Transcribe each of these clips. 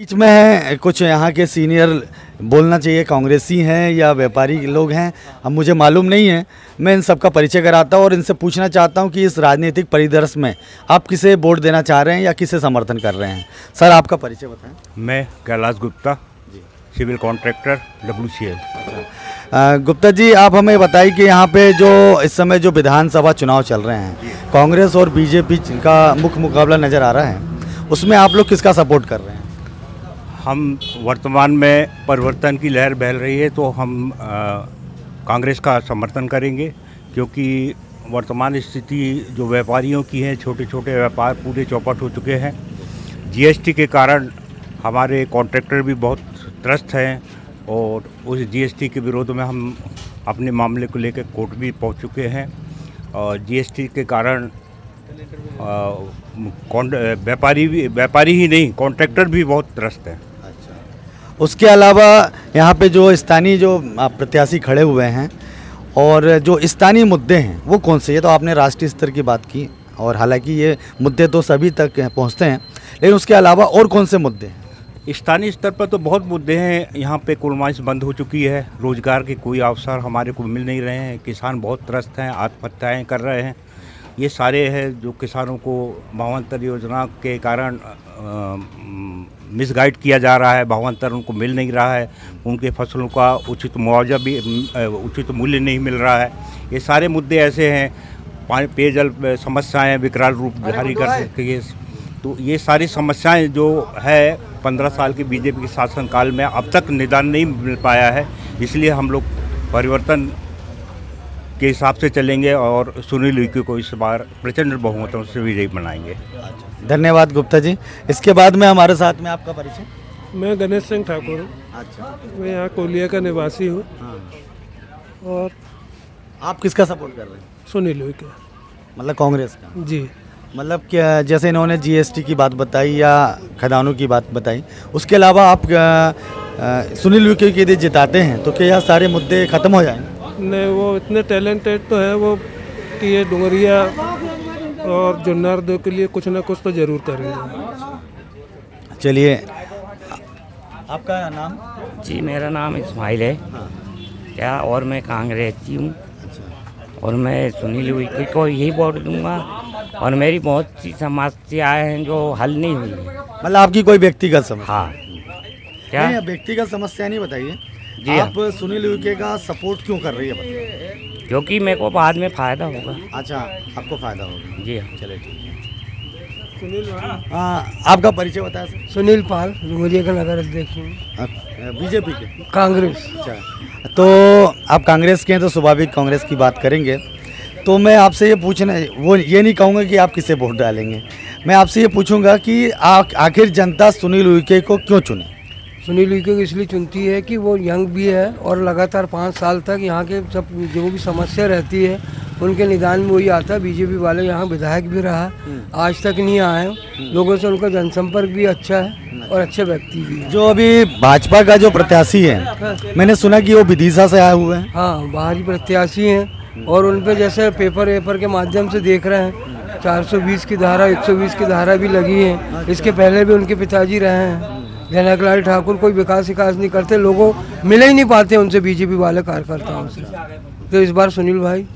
बीच में है कुछ यहाँ के सीनियर, बोलना चाहिए कांग्रेसी हैं या व्यापारी लोग हैं, अब मुझे मालूम नहीं है। मैं इन सब का परिचय कराता हूँ और इनसे पूछना चाहता हूँ कि इस राजनीतिक परिदृश्य में आप किसे वोट देना चाह रहे हैं या किसे समर्थन कर रहे हैं। सर, आपका परिचय बताएं। मैं Kailash Gupta, civil contractor, WCL। Gupta ji, आप हमें बताइए कि यहाँ पे जो इस समय जो विधानसभा चुनाव चल रहे हैं, कांग्रेस और बीजेपी का मुख्य मुकाबला नज़र आ रहा है, उसमें आप लोग किसका सपोर्ट कर रहे हैं? हम वर्तमान में परिवर्तन की लहर बहल रही है तो हम कांग्रेस का समर्थन करेंगे, क्योंकि वर्तमान स्थिति जो व्यापारियों की है, छोटे छोटे व्यापार पूरे चौपट हो चुके हैं। GST के कारण हमारे कॉन्ट्रैक्टर भी बहुत त्रस्त हैं और उस GST के विरोध में हम अपने मामले को लेकर कोर्ट भी पहुंच चुके हैं। और GST के कारण व्यापारी ही नहीं, कॉन्ट्रैक्टर भी बहुत त्रस्त हैं। उसके अलावा यहाँ पे जो स्थानीय जो प्रत्याशी खड़े हुए हैं और जो स्थानीय मुद्दे हैं वो कौन से? ये तो आपने राष्ट्रीय स्तर की बात की और हालांकि ये मुद्दे तो सभी तक पहुँचते हैं, लेकिन उसके अलावा और कौन से मुद्दे हैं? स्थानीय स्तर पर तो बहुत मुद्दे हैं। यहाँ पे कुलमाइश बंद हो चुकी है, रोजगार के कोई अवसर हमारे को मिल नहीं रहे हैं, किसान बहुत त्रस्त हैं, आत्महत्याएँ कर रहे हैं। ये सारे हैं जो किसानों को भावांतर योजना के कारण मिसगाइड किया जा रहा है, भावांतर उनको मिल नहीं रहा है, उनके फसलों का उचित मुआवजा भी, उचित मूल्य नहीं मिल रहा है। ये सारे मुद्दे ऐसे हैं, पेयजल समस्याएं विकराल रूप धारी कर सकती है। तो ये सारी समस्याएं जो है 15 साल के बीजेपी के शासनकाल में अब तक निदान नहीं मिल पाया है, इसलिए हम लोग परिवर्तन के हिसाब से चलेंगे और सुनील उइके को इस बार प्रचंड बहुमतों से विजयी बनाएंगे। धन्यवाद गुप्ता जी। इसके बाद में हमारे साथ में आपका परिचय? मैं गणेश सिंह ठाकुर हूँ। अच्छा, मैं यहाँ कोलिया का निवासी हूँ। और आप किसका सपोर्ट कर रहे हैं? सुनील उइके, मतलब कांग्रेस का? जी। मतलब क्या, जैसे इन्होंने GST की बात बताई या खदानों की बात बताई, उसके अलावा आप सुनील उइके के यदि जिताते हैं तो क्या यह सारे मुद्दे खत्म हो जाएंगे? नहीं, वो इतने टैलेंटेड तो है वो कि ये डुंगरिया और जुन्नर दो के लिए कुछ ना कुछ तो जरूर करेंगे। चलिए, आपका नाम? जी, मेरा नाम इस्माइल है। क्या, और मैं कांग्रेसी हूँ और मैं सुनील उइके को यही वोट दूंगा। और मेरी बहुत सी समस्याएं हैं जो हल नहीं हुई है। मतलब आपकी कोई व्यक्तिगत समस्या? हाँ। क्या? नहीं, व्यक्तिगत समस्या नहीं बताइए जी। आप सुनील उइके का सपोर्ट क्यों कर रही है बताइए? क्योंकि मेरे को बाद में फ़ायदा होगा। अच्छा, आपको फायदा होगा। जी हाँ। चलिए, ठीक है। सुनील, आपका परिचय बताया सर? सुनील पाल, डुंगरिया का नगर अध्यक्ष हूँ, बीजेपी के? कांग्रेस। अच्छा, तो आप कांग्रेस के हैं तो स्वाभाविक कांग्रेस की बात करेंगे। तो मैं आपसे ये पूछना, वो ये नहीं कहूँगा कि आप किसे वोट डालेंगे, मैं आपसे ये पूछूंगा कि आखिर जनता सुनील उइके को क्यों चुने? सुनील उइके को इसलिए चुनती है कि वो यंग भी है और लगातार 5 साल तक यहाँ के सब जो भी समस्या रहती है उनके निदान में वही आता है। बीजेपी वाले यहाँ विधायक भी रहा, आज तक नहीं आए, लोगों से उनका जनसंपर्क भी अच्छा है और अच्छे व्यक्ति भी है। जो अभी भाजपा का जो प्रत्याशी है, मैंने सुना कि वो विदिशा से आए हुए हैं। हाँ, बाहरी प्रत्याशी हैं और उन पर जैसे पेपर के माध्यम से देख रहे हैं 420 की धारा, 120 की धारा भी लगी है। इसके पहले भी उनके पिताजी रहे हैं जनकलाल ठाकुर। कोई विकास नहीं करते, लोगों मिले ही नहीं पाते उनसे, बीजेपी वाले कार्यकर्ताओं से। तो इस बार सुनील भाई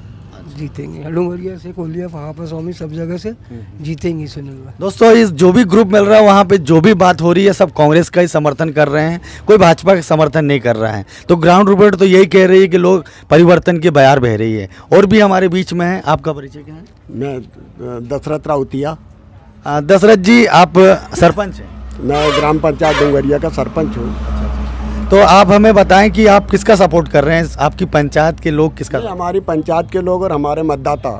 जीतेंगे, डुंगरिया से, कोलिया, फहापा स्वामी, सब जगह से जीतेंगे सुनील भाई। दोस्तों, इस जो भी ग्रुप मिल रहा है वहाँ पे जो भी बात हो रही है सब कांग्रेस का ही समर्थन कर रहे हैं, कोई भाजपा का समर्थन नहीं कर रहा है। तो ग्राउंड रिपोर्ट तो यही कह रही है कि लोग परिवर्तन की बयार बह रही है। और भी हमारे बीच में है, आपका परिचय क्या है? मैं दशरथ राउतिया। दशरथ जी, आप सरपंच हैं? मैं ग्राम पंचायत डुंगरिया का सरपंच हूँ। तो आप हमें बताएं कि आप किसका सपोर्ट कर रहे हैं, आपकी पंचायत के लोग किसका? हमारी पंचायत के लोग और हमारे मतदाता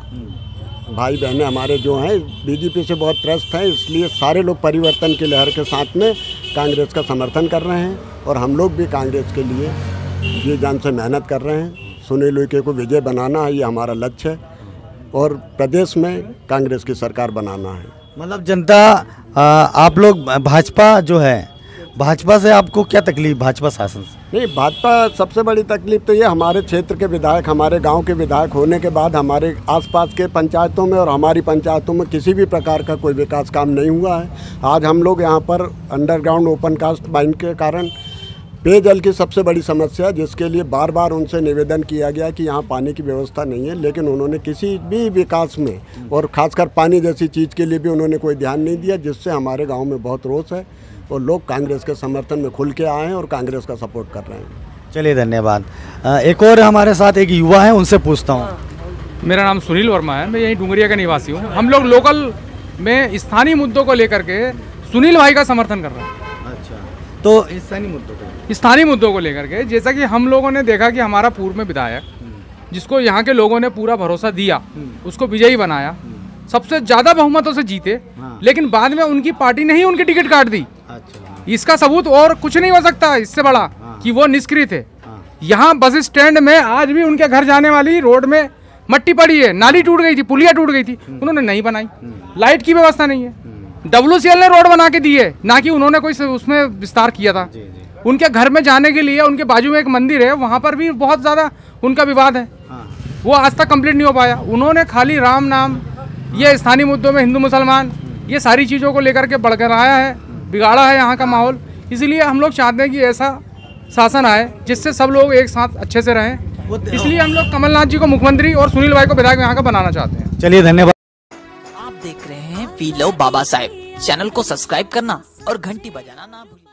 भाई बहनें हमारे जो हैं बीजेपी से बहुत त्रस्त हैं, इसलिए सारे लोग परिवर्तन की लहर के साथ में कांग्रेस का समर्थन कर रहे हैं और हम लोग भी कांग्रेस के लिए जी जान से मेहनत कर रहे हैं। सुनील उइके को विजय बनाना है, ये हमारा लक्ष्य है और प्रदेश में कांग्रेस की सरकार बनाना है। मतलब जनता, आप लोग भाजपा जो है, भाजपा से आपको क्या तकलीफ, भाजपा शासन से? नहीं, भाजपा सबसे बड़ी तकलीफ तो ये हमारे क्षेत्र के विधायक, हमारे गांव के विधायक होने के बाद हमारे आसपास के पंचायतों में और हमारी पंचायतों में किसी भी प्रकार का कोई विकास काम नहीं हुआ है। आज हम लोग यहाँ पर अंडरग्राउंड ओपन कास्ट माइन के कारण पेयजल की सबसे बड़ी समस्या है, जिसके लिए बार बार उनसे निवेदन किया गया कि यहाँ पानी की व्यवस्था नहीं है, लेकिन उन्होंने किसी भी विकास में और ख़ासकर पानी जैसी चीज़ के लिए भी उन्होंने कोई ध्यान नहीं दिया, जिससे हमारे गाँव में बहुत रोष है और लोग कांग्रेस के समर्थन में खुल के आए हैं और कांग्रेस का सपोर्ट कर रहे हैं। चलिए धन्यवाद। एक और हमारे साथ एक युवा है, उनसे पूछता हूँ। मेरा नाम सुनील वर्मा है, मैं यहीं डुंगरिया का निवासी हूँ। हम लोग लोकल में स्थानीय मुद्दों को लेकर के सुनील भाई का समर्थन कर रहे हैं। अच्छा, तो स्थानीय मुद्दों को लेकर के, जैसा कि हम लोगों ने देखा कि हमारा पूर्व में विधायक जिसको यहाँ के लोगों ने पूरा भरोसा दिया, उसको विजयी बनाया, सबसे ज़्यादा बहुमतों से जीते, लेकिन बाद में उनकी पार्टी ने ही उनकी टिकट काट दी। इसका सबूत और कुछ नहीं हो सकता इससे बड़ा कि वो निष्क्रिय थे। यहाँ बस स्टैंड में आज भी उनके घर जाने वाली रोड में मट्टी पड़ी है, नाली टूट गई थी, पुलिया टूट गई थी, उन्होंने नहीं बनाई। लाइट की व्यवस्था नहीं है, WCL ने रोड बना के दी है, ना कि उन्होंने कोई उसमें विस्तार किया था। उनके घर में जाने के लिए उनके बाजू में एक मंदिर है, वहाँ पर भी बहुत ज़्यादा उनका विवाद है, वो आज तक कंप्लीट नहीं हो पाया। उन्होंने खाली राम नाम, ये स्थानीय मुद्दों में हिंदू मुसलमान, ये सारी चीज़ों को लेकर के बड़गड़ाया है, बिगाड़ा है यहाँ का माहौल। इसलिए हम लोग चाहते हैं कि ऐसा शासन आए जिससे सब लोग एक साथ अच्छे से रहें। इसलिए हम लोग कमलनाथ जी को मुख्यमंत्री और सुनील भाई को विधायक यहाँ का बनाना चाहते हैं। चलिए धन्यवाद। आप देख रहे हैं we love Baba Saheb. Channel को सब्सक्राइब करना और घंटी बजाना ना भूलिए।